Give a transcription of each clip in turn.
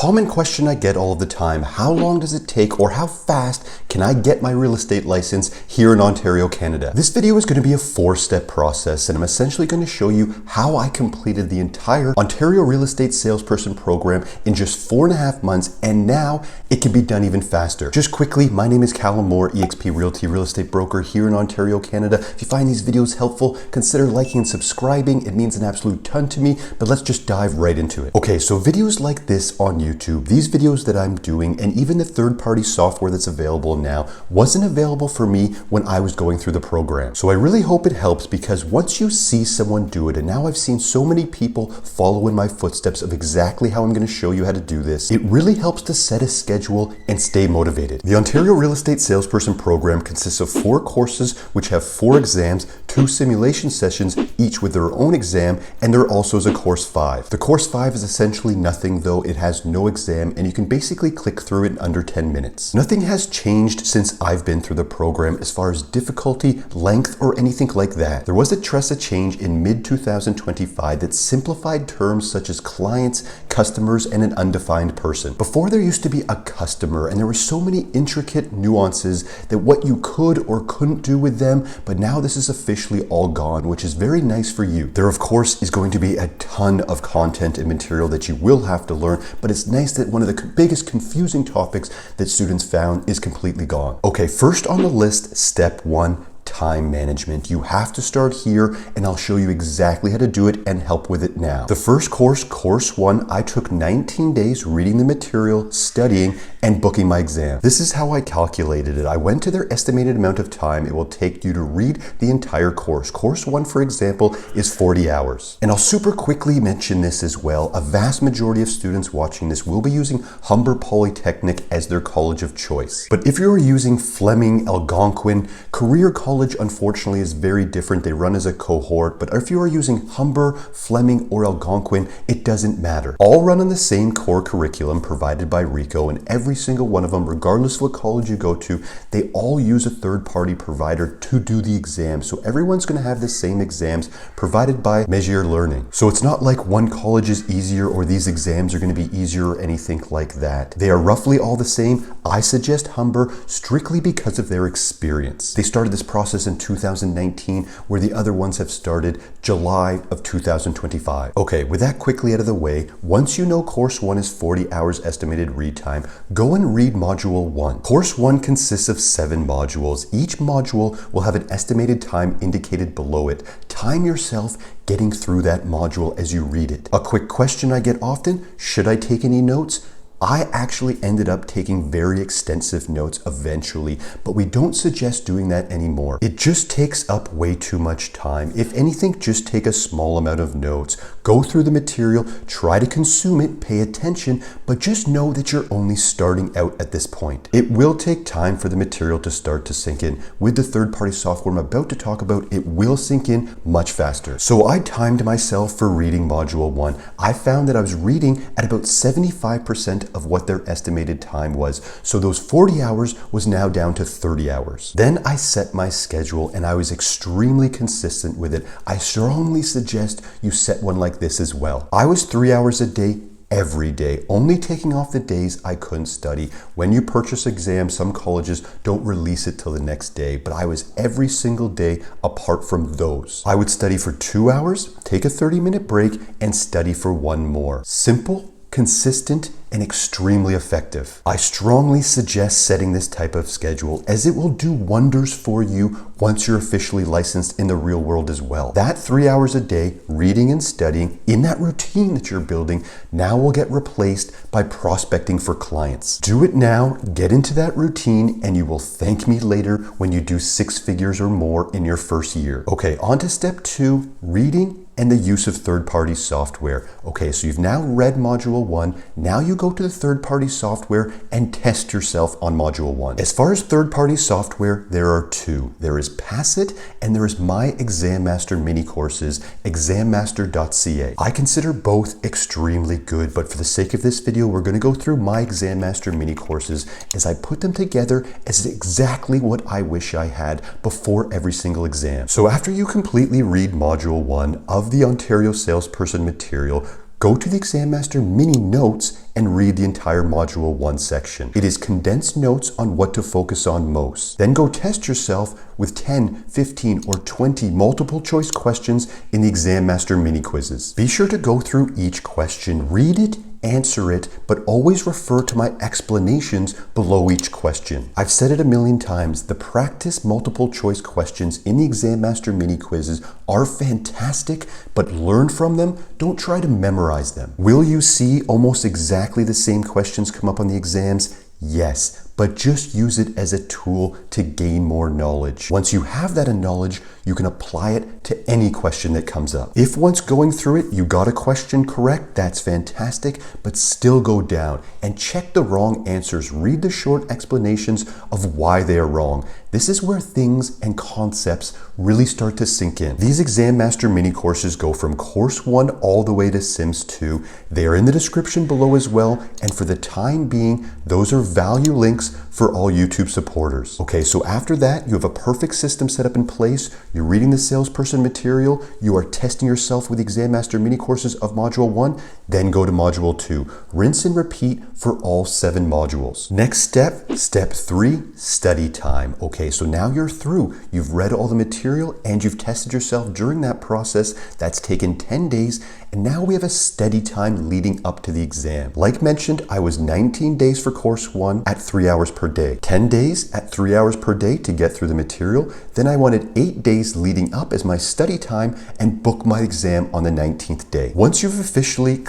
common question I get all of the time: how long does it take, or how fast can I get my real estate license here in Ontario, Canada? This video is going to be a 4-step process, and I'm essentially going to show you how I completed the entire Ontario real estate salesperson program in just 4.5 months, and now it can be done even faster. Just quickly, my name is Callum Moore, eXp Realty real estate broker here in Ontario, Canada. If you find these videos helpful, consider liking and subscribing. It means an absolute ton to me, but let's just dive right into it. Okay, so videos like this on YouTube, these videos that I'm doing, and even the third-party software that's available now, wasn't available for me when I was going through the program. So I really hope it helps, because once you see someone do it, and now I've seen so many people follow in my footsteps of exactly how I'm going to show you how to do this, it really helps to set a schedule and stay motivated. The Ontario Real Estate Salesperson program consists of 4 courses, which have 4 exams, 2 simulation sessions, each with their own exam, and there also is a course 5. The course 5 is essentially nothing, though. It has no exam, and you can basically click through it in under 10 minutes. Nothing has changed since I've been through the program as far as difficulty, length, or anything like that. There was a TRESA change in mid-2025 that simplified terms such as clients, customers, and an undefined person. Before, there used to be a customer, and there were so many intricate nuances that what you could or couldn't do with them, but now this is officially all gone, which is very nice for you. There, of course, is going to be a ton of content and material that you will have to learn, but it's nice that one of the biggest confusing topics that students found is completely gone. Okay, first on the list, step 1, time management. You have to start here, and I'll show you exactly how to do it and help with it now. The first course, course 1, I took 19 days reading the material, studying, and booking my exam. This is how I calculated it. I went to their estimated amount of time it will take you to read the entire course. Course 1, for example, is 40 hours. And I'll super quickly mention this as well. A vast majority of students watching this will be using Humber Polytechnic as their college of choice. But if you're using Fleming, Algonquin, Career College, unfortunately, is very different. They run as a cohort, but if you are using Humber, Fleming, or Algonquin, it doesn't matter. All run on the same core curriculum provided by RICO, and every single one of them, regardless of what college you go to, they all use a third-party provider to do the exam. So everyone's going to have the same exams provided by Measure Learning. So it's not like one college is easier or these exams are going to be easier or anything like that. They are roughly all the same. I suggest Humber strictly because of their experience. They started this process in 2019, where the other ones have started July of 2025. Okay, with that quickly out of the way, once you know course 1 is 40 hours estimated read time, go and read module 1. Course 1 consists of 7 modules. Each module will have an estimated time indicated below it. Time yourself getting through that module as you read it. A quick question I get often: should I take any notes? I actually ended up taking very extensive notes eventually, but we don't suggest doing that anymore. It just takes up way too much time. If anything, just take a small amount of notes. Go through the material, try to consume it, pay attention, but just know that you're only starting out at this point. It will take time for the material to start to sink in. With the third-party software I'm about to talk about, it will sink in much faster. So I timed myself for reading module 1. I found that I was reading at about 75% of what their estimated time was. So those 40 hours was now down to 30 hours. Then I set my schedule, and I was extremely consistent with it. I strongly suggest you set one like this as well. I was 3 hours a day every day, only taking off the days I couldn't study. When you purchase exams, some colleges don't release it till the next day, but I was every single day apart from those. I would study for 2 hours, take a 30-minute break, and study for 1 more. Simple, consistent, and extremely effective. I strongly suggest setting this type of schedule, as it will do wonders for you once you're officially licensed in the real world as well. That 3 hours a day, reading and studying in that routine that you're building, now will get replaced by prospecting for clients. Do it now, get into that routine, and you will thank me later when you do 6 figures or more in your first year. Okay, on to step 2, reading and the use of third-party software. Okay, so you've now read module 1. Now you go to the third-party software and test yourself on module 1. As far as third-party software, there are 2. There is Passit and there is My Exam Master mini courses, exammaster.ca. I consider both extremely good, but for the sake of this video, we're going to go through My Exam Master mini courses, as I put them together as exactly what I wish I had before every single exam. So after you completely read module 1 of the Ontario Salesperson material, go to the Exam Master mini notes and read the entire Module 1 section. It is condensed notes on what to focus on most. Then go test yourself with 10, 15, or 20 multiple choice questions in the Exam Master mini quizzes. Be sure to go through each question, read it, answer it, but always refer to my explanations below each question. I've said it a million times, the practice multiple choice questions in the Exam Master mini quizzes are fantastic, but learn from them, don't try to memorize them. Will you see almost exactly the same questions come up on the exams? Yes, but just use it as a tool to gain more knowledge. Once you have that knowledge, you can apply it to any question that comes up. If once going through it, you got a question correct, that's fantastic, but still go down and check the wrong answers. Read the short explanations of why they are wrong. This is where things and concepts really start to sink in. These Exam Master mini courses go from Course 1 all the way to Sims 2. They are in the description below as well, and for the time being, those are value links for all YouTube supporters. Okay, so after that, you have a perfect system set up in place. You're reading the Salesperson material. You are testing yourself with Exam Master mini courses of Module 1. Then go to Module 2. Rinse and repeat for all 7 modules. Next step, step 3, study time. Okay, so now you're through. You've read all the material and you've tested yourself during that process. That's taken 10 days. And now we have a study time leading up to the exam. Like mentioned, I was 19 days for Course 1 at 3 hours per day. 10 days at 3 hours per day to get through the material. Then I wanted 8 days leading up as my study time and book my exam on the 19th day. Once you've officially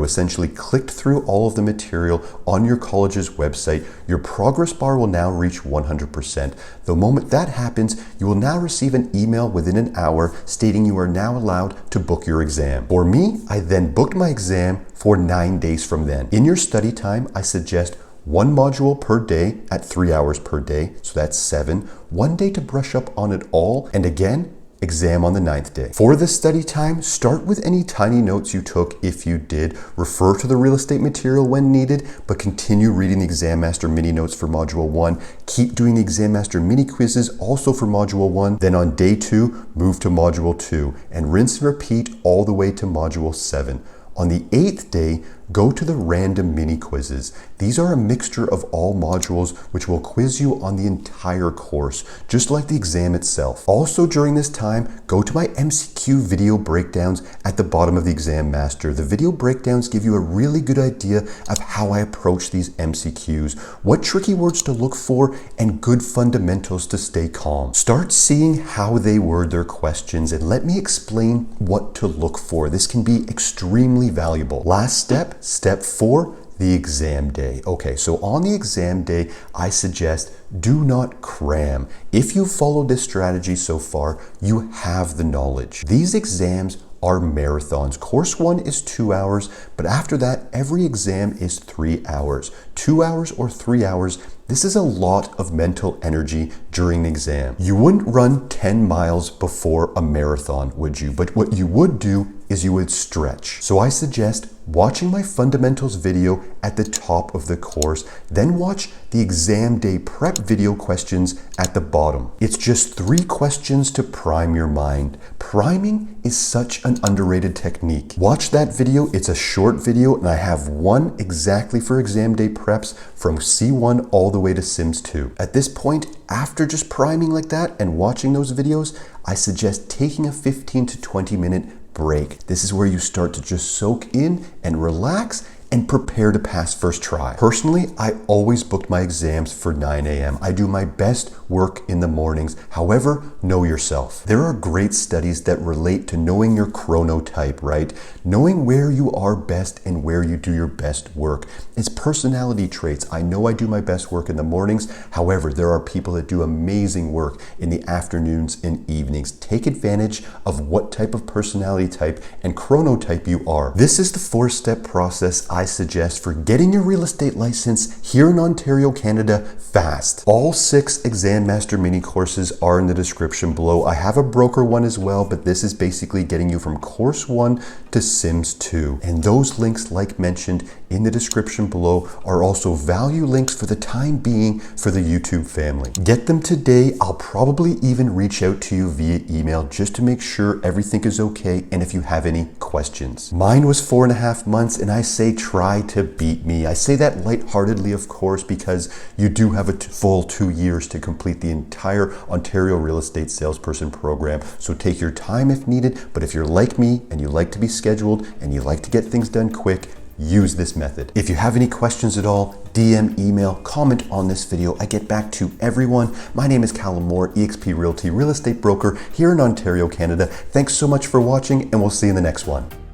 essentially clicked through all of the material on your college's website, your progress bar will now reach 100%. The moment that happens, you will now receive an email within an hour stating you are now allowed to book your exam. For me, I then booked my exam for 9 days from then. In your study time, I suggest 1 module per day at 3 hours per day, so that's 7. 1 day to brush up on it all, and again, exam on the 9th day. For the study time, start with any tiny notes you took if you did. Refer to the real estate material when needed, but continue reading the Exam Master mini notes for Module 1. Keep doing the Exam Master mini quizzes also for Module 1. Then on day 2, move to Module 2 and rinse and repeat all the way to Module 7. On the 8th day, go to the random mini quizzes. These are a mixture of all modules which will quiz you on the entire course, just like the exam itself. Also during this time, go to my MCQ video breakdowns at the bottom of the Exam Master. The video breakdowns give you a really good idea of how I approach these MCQs, what tricky words to look for, and good fundamentals to stay calm. Start seeing how they word their questions and let me explain what to look for. This can be extremely valuable. Last step, step 4, the exam day. Okay, so on the exam day, I suggest do not cram. If you've followed this strategy so far, you have the knowledge. These exams are marathons. Course 1 is 2 hours, but after that, every exam is 3 hours. 2 hours or 3 hours, this is a lot of mental energy during the exam. You wouldn't run 10 miles before a marathon, would you? But what you would do is you would stretch. So I suggest watching my fundamentals video at the top of the course, then watch the exam day prep video questions at the bottom. It's just 3 questions to prime your mind. Priming is such an underrated technique. Watch that video, it's a short video, and I have one exactly for exam day preps from C1 all the way to Sims 2. At this point, after just priming like that and watching those videos, I suggest taking a 15 to 20 minute break. This is where you start to just soak in and relax and prepare to pass first try. Personally, I always booked my exams for 9 a.m. I do my best work in the mornings. However, know yourself. There are great studies that relate to knowing your chronotype, right? Knowing where you are best and where you do your best work. It's personality traits. I know I do my best work in the mornings. However, there are people that do amazing work in the afternoons and evenings. Take advantage of what type of personality type and chronotype you are. This is the 4-step process I suggest for getting your real estate license here in Ontario, Canada fast. All 6 exam Grandmaster mini courses are in the description below. I have a broker one as well, but this is basically getting you from course 1 to Sims 2. And those links, like mentioned in the description below, are also value links for the time being for the YouTube family. Get them today. I'll probably even reach out to you via email just to make sure everything is okay and if you have any questions. Mine was 4.5 months, and I say try to beat me. I say that lightheartedly, of course, because you do have a full 2 years to complete the entire Ontario real estate salesperson program. So take your time if needed, but if you're like me and you like to be scheduled and you like to get things done quick, use this method. If you have any questions at all, DM, email, comment on this video. I get back to everyone. My name is Callum Moore, eXp Realty real estate broker here in Ontario, Canada. Thanks so much for watching, and we'll see you in the next one.